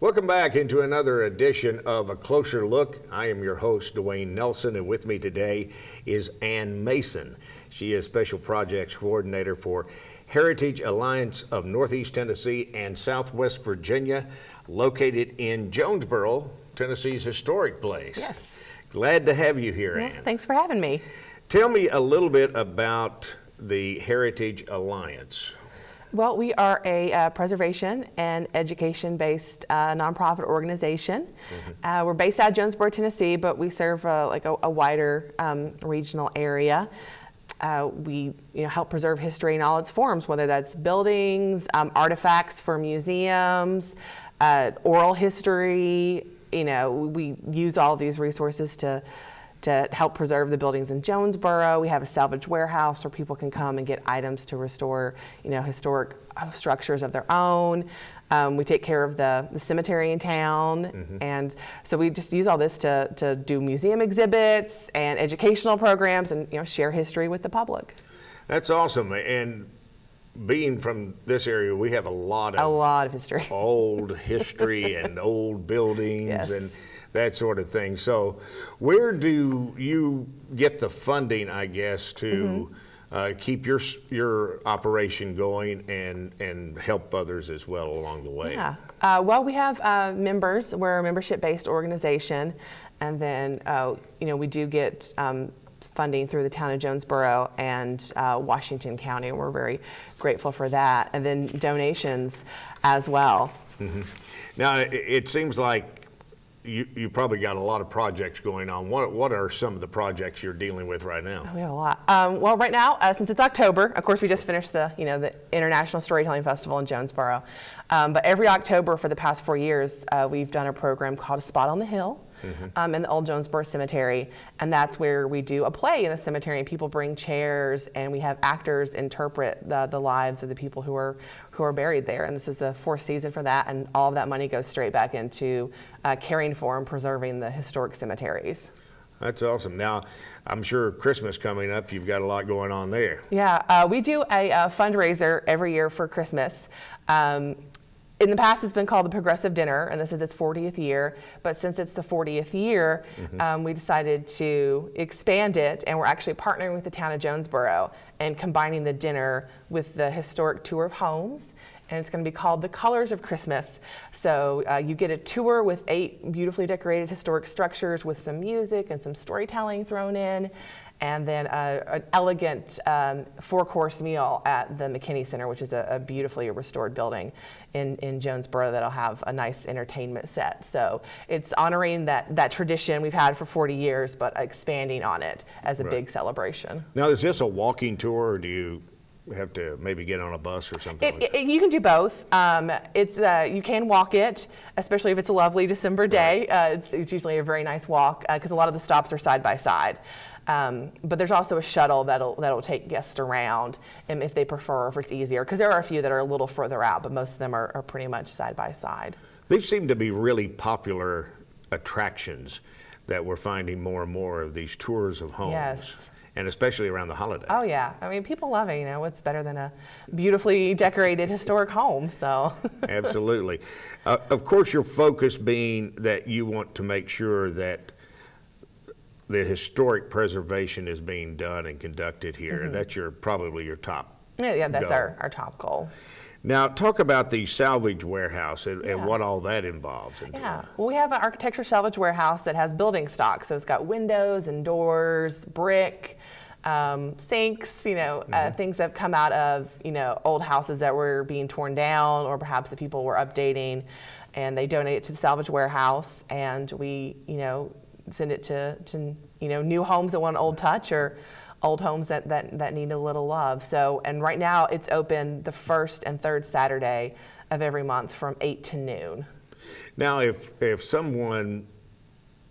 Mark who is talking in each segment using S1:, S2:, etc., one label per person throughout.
S1: Welcome back into another edition of A Closer Look. I am your host, Dwayne Nelson, and with me today is Ann Mason. She is Special Projects Coordinator for Heritage Alliance of Northeast Tennessee and Southwest Virginia, located in Jonesbough, Tennessee's historic place.
S2: Yes.
S1: Glad to have you here, Ann.
S2: Thanks for having me.
S1: Tell me a little bit about the Heritage Alliance.
S2: Well, we are a preservation and education-based nonprofit organization. We're based out of Jonesbough, Tennessee, but we serve a wider regional area. We help preserve history in all its forms, whether that's buildings, artifacts for museums, oral history. We use all of these resources to help preserve the buildings in Jonesbough. We have a salvage warehouse where people can come and get items to restore, historic structures of their own. We take care of the cemetery in town. And so we just use all this to do museum exhibits and educational programs and, share history with the public.
S1: That's awesome. And being from this area, we have a lot of
S2: history.
S1: Old history and old buildings.
S2: Yes.
S1: And that sort of thing. So where do you get the funding, I guess, to keep your operation going and help others as well along the way?
S2: Yeah. Well, we have members. We're a membership-based organization. And then, we do get funding through the town of Jonesbough and Washington County. And we're very grateful for that. And then donations as well.
S1: Now, it seems like you probably got a lot of projects going on. What are some of the projects you're dealing with right now?
S2: We have a lot. Well, right now, since it's October, of course, we just finished the International Storytelling Festival in Jonesbough. But every October for the past 4 years, we've done a program called A Spot on the Hill. In the old Jonesbough Cemetery, and that's where we do a play in the cemetery, and people bring chairs, and we have actors interpret the lives of the people who are buried there. And this is the 4th season for that, and all of that money goes straight back into caring for and preserving the historic cemeteries. That's
S1: awesome. Now, I'm sure Christmas coming up, you've got a lot going on there.
S2: Yeah, we do a fundraiser every year for Christmas. In the past, it's been called the Progressive Dinner, and this is its 40th year. But since it's the 40th year, we decided to expand it, and we're actually partnering with the town of Jonesbough and combining the dinner with the historic tour of homes. And it's going to be called The Colors of Christmas. So you get a tour with 8 beautifully decorated historic structures with some music and some storytelling thrown in. And then an elegant 4-course meal at the McKinney Center, which is a beautifully restored building in Jonesbough that'll have a nice entertainment set. So it's honoring that tradition we've had for 40 years, but expanding on it as a big celebration.
S1: Now, is this a walking tour, or do you have to maybe get on a bus or something like that?
S2: You can do both. You can walk it, especially if it's a lovely December day. It's usually a very nice walk because a lot of the stops are side by side. But there's also a shuttle that'll take guests around, and if they prefer, if it's easier, because there are a few that are a little further out, but most of them are pretty much side by side.
S1: These seem to be really popular attractions that we're finding more and more of these tours of homes.
S2: Yes.
S1: And especially around the holiday.
S2: Oh yeah, I mean, people love it. What's better than a beautifully decorated historic home? So.
S1: Absolutely. Of course, your focus being that you want to make sure that the historic preservation is being done and conducted here. And that's probably your top
S2: Yeah, that's
S1: goal.
S2: our top goal.
S1: Now, talk about the salvage warehouse and what all that involves.
S2: Yeah, well, we have an architecture salvage warehouse that has building stock. So it's got windows and doors, brick, sinks, things that have come out of, old houses that were being torn down, or perhaps the people were updating, and they donate it to the salvage warehouse, and we, send it to new homes that want an old touch, or old homes that need a little love. So, and right now it's open the 1st and 3rd Saturday of every month from 8 to noon.
S1: Now, if someone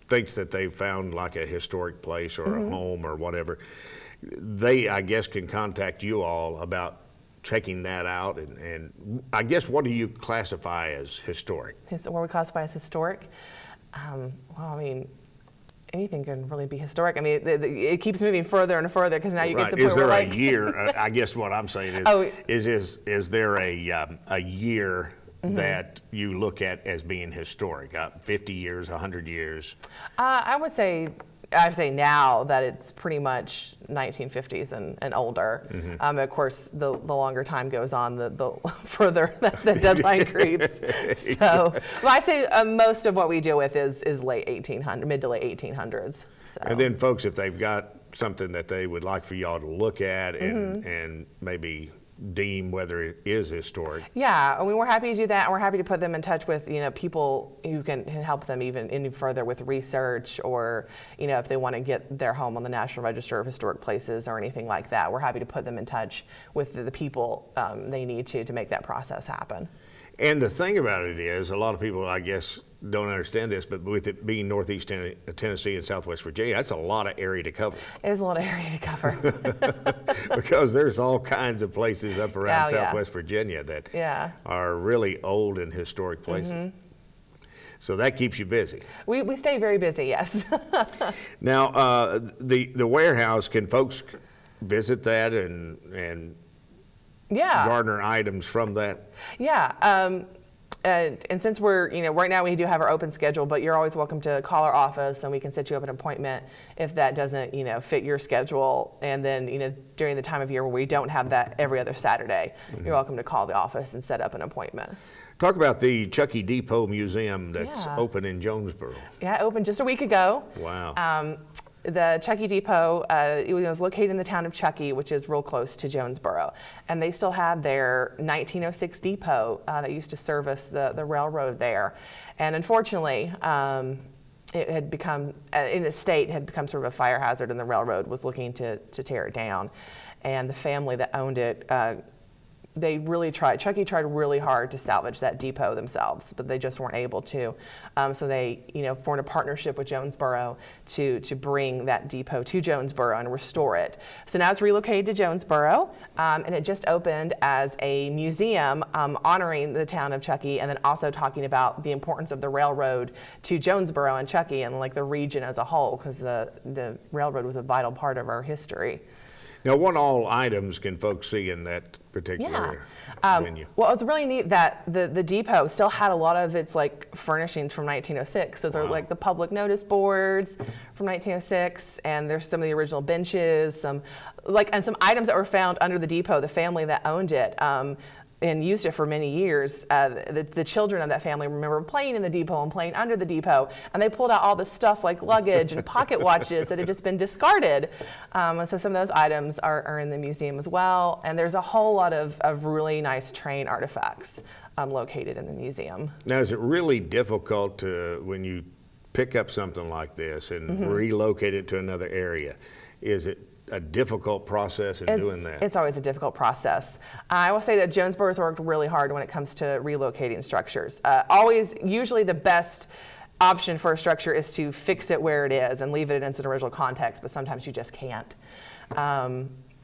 S1: thinks that they've found like a historic place or a home or whatever, they, I guess, can contact you all about checking that out. And I guess, what do you classify as historic?
S2: What we classify as historic? Well, I mean, anything can really be historic. I mean, it keeps moving further and further, because now you get to the point where,
S1: like, is there a year? I guess what I'm saying is, is there a year that you look at as being historic? 50 years, 100 years?
S2: I'd say now that it's pretty much 1950s and older. Of course, the longer time goes on, the further the deadline creeps. So, but I say most of what we deal with is late 1800s, mid to late 1800s. So.
S1: And then, folks, if they've got something that they would like for y'all to look at and maybe deem whether it is historic.
S2: Yeah, I mean, we're happy to do that, and we're happy to put them in touch with people who can help them even any further with research, or if they want to get their home on the National Register of Historic Places or anything like that. We're happy to put them in touch with the people they need to make that process happen.
S1: And the thing about it is, a lot of people, I guess, don't understand this, but with it being Northeast Tennessee and Southwest Virginia, that's a lot of area to cover.
S2: It is a lot of area to cover.
S1: Because there's all kinds of places up around Southwest Virginia that are really old and historic places. So that keeps you busy.
S2: We stay very busy, yes.
S1: Now, the warehouse, can folks visit that and garner items from that?
S2: Yeah. And since we're, right now we do have our open schedule, but you're always welcome to call our office and we can set you up an appointment if that doesn't, fit your schedule. And then, during the time of year where we don't have that every other Saturday, you're welcome to call the office and set up an appointment.
S1: Talk about the Chucky Depot Museum that's open in Jonesbough.
S2: Yeah, it opened just a week ago.
S1: Wow.
S2: The Chucky Depot, it was located in the town of Chucky, which is real close to Jonesboro. And they still have their 1906 depot that used to service the railroad there. And unfortunately, it had become, in the state, had become sort of a fire hazard, and the railroad was looking to tear it down. And the family that owned it, Chucky tried really hard to salvage that depot themselves, but they just weren't able to. So they, formed a partnership with Jonesboro to bring that depot to Jonesboro and restore it. So now it's relocated to Jonesboro, and it just opened as a museum honoring the town of Chucky, and then also talking about the importance of the railroad to Jonesboro and Chucky and like the region as a whole, because the railroad was a vital part of our history.
S1: Now, what all items can folks see in that particular venue?
S2: Well, it's really neat that the depot still had a lot of its furnishings from 1906. Those are like the public notice boards from 1906, and there's some of the original benches, and some items that were found under the depot. The family that owned it and used it for many years, the children of that family remember playing in the depot and playing under the depot, and they pulled out all this stuff like luggage and pocket watches that had just been discarded. And so some of those items are in the museum as well, and there's a whole lot of really nice train artifacts located in the museum.
S1: Now, is it really difficult when you pick up something like this and relocate it to another area? Is it a difficult process in doing that?
S2: It's always a difficult process. I will say that Jonesboro has worked really hard when it comes to relocating structures. Usually the best option for a structure is to fix it where it is and leave it in its original context, but sometimes you just can't.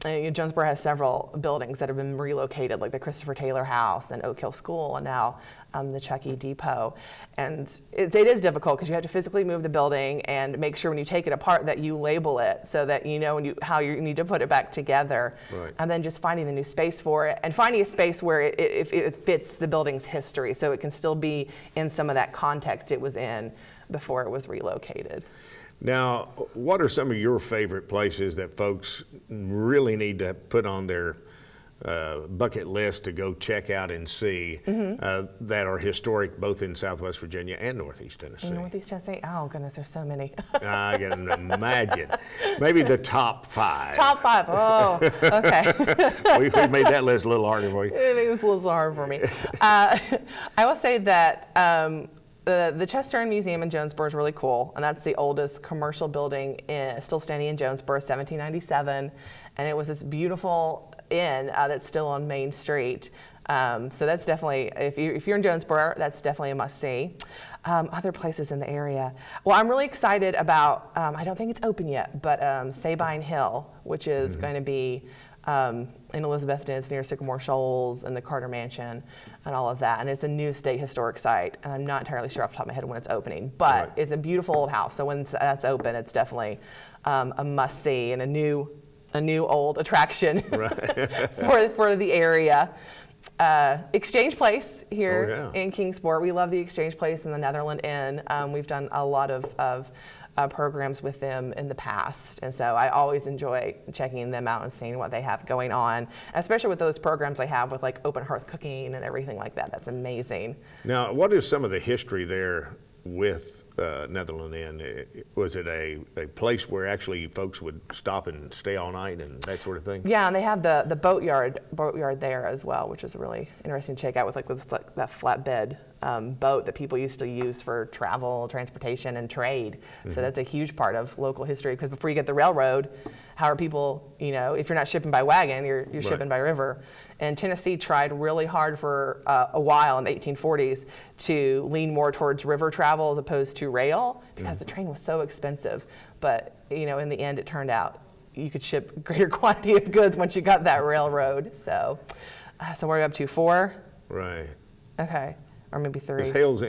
S2: Jonesboro has several buildings that have been relocated, like the Christopher Taylor House and Oak Hill School, and now the Chucky Depot. And it is difficult because you have to physically move the building and make sure when you take it apart that you label it so that you know how you need to put it back together.
S1: Right.
S2: And then just finding the new space for it and finding a space where it fits the building's history so it can still be in some of that context it was in before it was relocated.
S1: Now, what are some of your favorite places that folks really need to put on their bucket list to go check out and see that are historic both in Southwest Virginia and Northeast Tennessee?
S2: Northeast Tennessee? Oh, goodness, there's so many.
S1: I can imagine. Maybe the top 5.
S2: Top 5. Oh, okay.
S1: we made that list a little harder for you.
S2: It makes it a little hard for me. I will say that the Chester Inn Museum in Jonesboro is really cool, and that's the oldest commercial building still standing in Jonesboro, 1797, and it was this beautiful inn that's still on Main Street. So that's definitely, if you're in Jonesboro, that's definitely a must-see. Other places in the area. Well, I'm really excited about, I don't think it's open yet, but Sabine Hill, which is going to be in Elizabethton. It's near Sycamore Shoals and the Carter Mansion and all of that. And it's a new state historic site. And I'm not entirely sure off the top of my head when it's opening, but it's a beautiful old house. So when that's open, it's definitely a must-see and a new old attraction for the area. Exchange Place here
S1: Oh, yeah.
S2: in Kingsport. We love the Exchange Place and the Netherland Inn. We've done a lot of programs with them in the past, and so I always enjoy checking them out and seeing what they have going on, especially with those programs they have with like open hearth cooking and everything like that. That's amazing.
S1: Now, what is some of the history there with Netherland Inn? Was it a place where actually folks would stop and stay all night and that sort of thing?
S2: Yeah, and they have the boatyard there as well, which is really interesting to check out with like that flatbed boat that people used to use for travel, transportation, and trade. So that's a huge part of local history, because before you get the railroad, how are people, if you're not shipping by wagon, you're shipping by river. And Tennessee tried really hard for a while in the 1840s to lean more towards river travel as opposed to rail, because the train was so expensive. But, in the end, it turned out you could ship greater quantity of goods once you got that railroad. So what are we up to, 4?
S1: Right.
S2: Okay. Or maybe 3.
S1: There's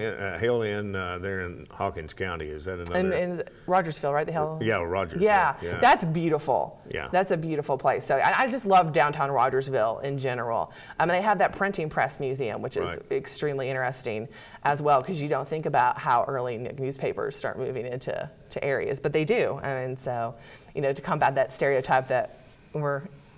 S1: Hale Inn there in Hawkins County. Is that another?
S2: In Rogersville, right? The Hale?
S1: Yeah, Rogersville.
S2: Yeah, that's beautiful.
S1: Yeah.
S2: That's a beautiful place. So I just love downtown Rogersville in general. They have that printing press museum, which is extremely interesting as well, because you don't think about how early newspapers start moving into areas, but they do. And so, to combat that stereotype that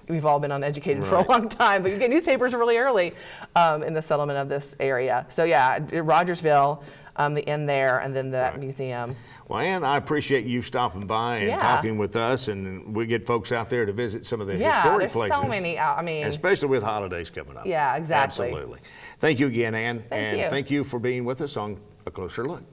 S2: we've all been uneducated for a long time, but you get newspapers really early in the settlement of this area. So yeah, Rogersville, the inn there, and then that museum.
S1: Well, Ann, I appreciate you stopping by and talking with us, and we get folks out there to visit some of the historic places.
S2: Yeah, there's so many.
S1: Especially with holidays coming up.
S2: Yeah, exactly.
S1: Absolutely. Thank you again, Ann.
S2: Thank you.
S1: Thank you for being with us on A Closer Look.